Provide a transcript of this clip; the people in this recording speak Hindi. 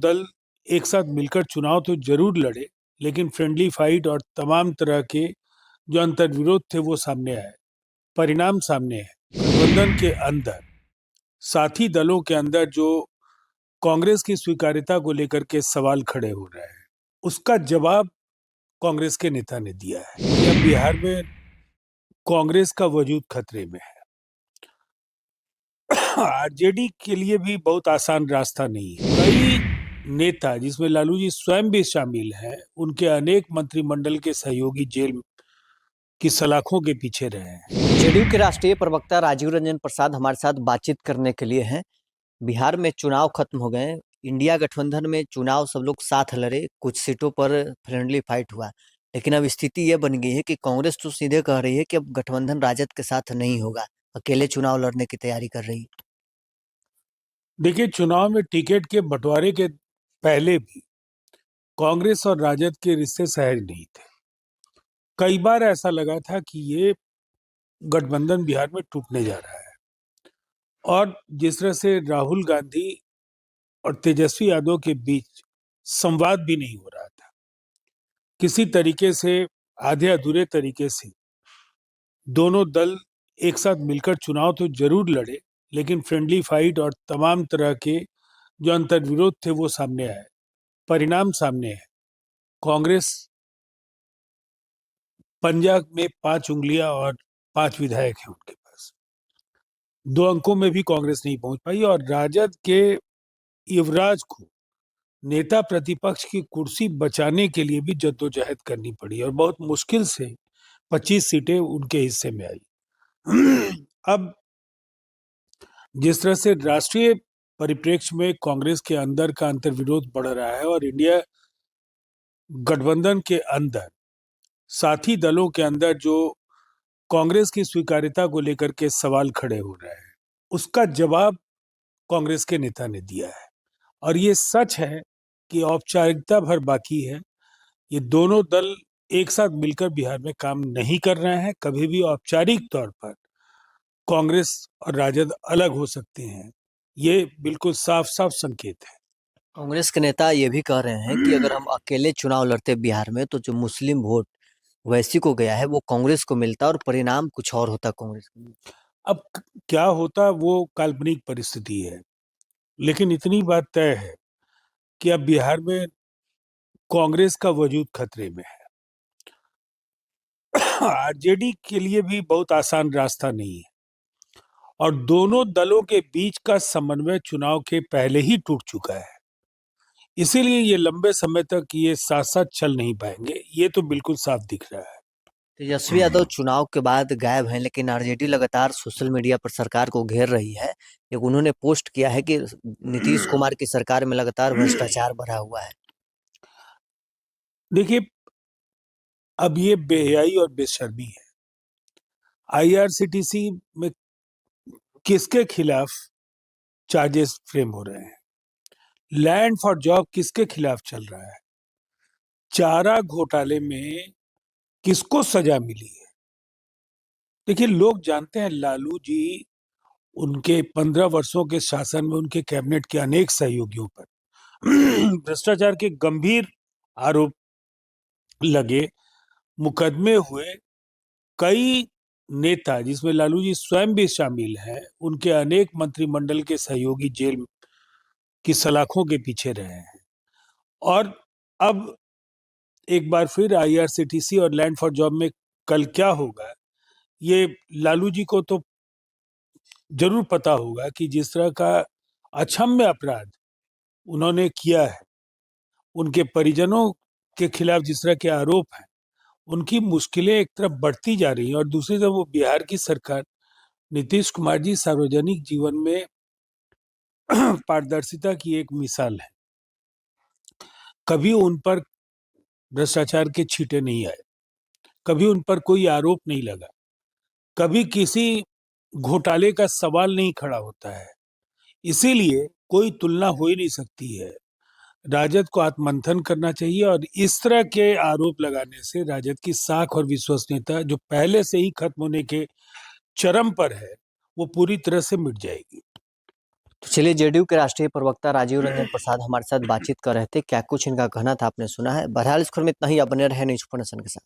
दल एक साथ मिलकर चुनाव तो जरूर लड़े, लेकिन फ्रेंडली फाइट और तमाम तरह के जो अंतर्विरोध थे वो सामने आए। परिणाम सामने है। गठबंधन के अंदर, साथी दलों के अंदर जो कांग्रेस की स्वीकार्यता को लेकर के सवाल खड़े हो रहे हैं, उसका जवाब कांग्रेस के नेता ने दिया है कि अब बिहार में कांग्रेस का वजूद खतरे में है। आरजेडी के लिए भी बहुत आसान रास्ता नहीं है। कई नेता, जिसमें लालू जी स्वयं भी शामिल हैं, उनके अनेक मंत्रिमंडल के सहयोगी जेल की सलाखों के पीछे रहे हैं। जेडीयू के राष्ट्रीय प्रवक्ता राजीव रंजन प्रसाद हमारे साथ बातचीत करने के लिए हैं। बिहार में चुनाव खत्म हो गए। इंडिया गठबंधन में चुनाव सब लोग साथ लड़े, कुछ सीटों पर फ्रेंडली फाइट हुआ, लेकिन अब स्थिति ये बन गई है कि कांग्रेस तो सीधे कह रही है कि अब गठबंधन राजद के साथ नहीं होगा, अकेले चुनाव लड़ने की तैयारी कर रही है। देखिए, चुनाव में टिकट के बंटवारे के पहले भी कांग्रेस और राजद के रिश्ते सहज नहीं थे। कई बार ऐसा लगा था कि ये गठबंधन बिहार में टूटने जा रहा है, और जिस तरह से राहुल गांधी और तेजस्वी यादव के बीच संवाद भी नहीं हो रहा था, किसी तरीके से, आधे अधूरे तरीके से दोनों दल एक साथ मिलकर चुनाव तो जरूर लड़े, लेकिन फ्रेंडली फाइट और तमाम तरह के जो अंतर्विरोध थे वो सामने आए। परिणाम सामने है। कांग्रेस पंजाब में 5 उंगलियां और 5 विधायक हैं उनके पास। 2 अंकों में भी कांग्रेस नहीं पहुंच पाई, और राजद के युवराज को नेता प्रतिपक्ष की कुर्सी बचाने के लिए भी जद्दोजहद करनी पड़ी, और बहुत मुश्किल से 25 सीटें उनके हिस्से में आई। अब जिस तरह से राष्ट्रीय परिप्रेक्ष्य में कांग्रेस के अंदर का अंतर्विरोध बढ़ रहा है, और इंडिया गठबंधन के अंदर, साथी दलों के अंदर जो कांग्रेस की स्वीकार्यता को लेकर के सवाल खड़े हो रहे हैं, उसका जवाब कांग्रेस के नेता ने दिया है। और ये सच है कि औपचारिकता भर बाकी है। ये दोनों दल एक साथ मिलकर बिहार में काम नहीं कर रहे हैं। कभी भी औपचारिक तौर पर कांग्रेस और राजद अलग हो सकते हैं, ये बिल्कुल साफ साफ संकेत है। कांग्रेस के नेता ये भी कह रहे हैं कि अगर हम अकेले चुनाव लड़ते बिहार में तो जो मुस्लिम वोट वैसी को गया है वो कांग्रेस को मिलता और परिणाम कुछ और होता कांग्रेस के लिए। अब क्या होता वो काल्पनिक परिस्थिति है, लेकिन इतनी बात तय है कि अब बिहार में कांग्रेस का वजूद खतरे में है। आरजेडी के लिए भी बहुत आसान रास्ता नहीं है, और दोनों दलों के बीच का समन्वय चुनाव के पहले ही टूट चुका है। इसीलिए ये लंबे समय तक ये साथ साथ चल नहीं पाएंगे, ये तो बिल्कुल साफ दिख रहा है। तेजस्वी यादव चुनाव के बाद गायब हैं, लेकिन आरजेडी लगातार सोशल मीडिया पर सरकार को घेर रही है। एक उन्होंने पोस्ट किया है कि नीतीश कुमार की सरकार में लगातार भ्रष्टाचार बढ़ा हुआ है। देखिए, अब ये बेहयाई और बेशर्मी है। आईआरसीटीसी में किसके खिलाफ चार्जेस फ्रेम हो रहे हैं? लैंड फॉर जॉब किसके खिलाफ चल रहा है? चारा घोटाले में किसको सजा मिली है? देखिए, लोग जानते हैं लालू जी, उनके 15 वर्षों के शासन में उनके कैबिनेट के अनेक सहयोगियों पर भ्रष्टाचार के गंभीर आरोप लगे, मुकदमे हुए। कई नेता, जिसमें लालू जी स्वयं भी शामिल हैं, उनके अनेक मंत्रिमंडल के सहयोगी जेल की सलाखों के पीछे रहे हैं। और अब एक बार फिर आईआरसीटीसी और लैंड फॉर जॉब में कल क्या होगा, ये लालू जी को तो जरूर पता होगा कि जिस तरह का अक्षम्य अपराध उन्होंने किया है, उनके परिजनों के खिलाफ जिस तरह के आरोप हैं, उनकी मुश्किलें एक तरफ बढ़ती जा रही हैं, और दूसरी तरफ वो बिहार की सरकार, नीतीश कुमार जी सार्वजनिक जीवन में पारदर्शिता की एक मिसाल है। कभी उन पर भ्रष्टाचार के छींटे नहीं आए, कभी उन पर कोई आरोप नहीं लगा, कभी किसी घोटाले का सवाल नहीं खड़ा होता है। इसीलिए कोई तुलना हो ही नहीं सकती है। राजद को आत्ममंथन करना चाहिए, और इस तरह के आरोप लगाने से राजद की साख और विश्वसनीयता, जो पहले से ही खत्म होने के चरम पर है, वो पूरी तरह से मिट जाएगी। तो चलिए, जेडीयू के राष्ट्रीय प्रवक्ता राजीव रंजन प्रसाद हमारे साथ बातचीत कर रहे थे। क्या कुछ इनका कहना था आपने सुना है। बहरहाल इस खबर में इतना ही। आप बने रहे न्यूज़ 4 नेशन के साथ।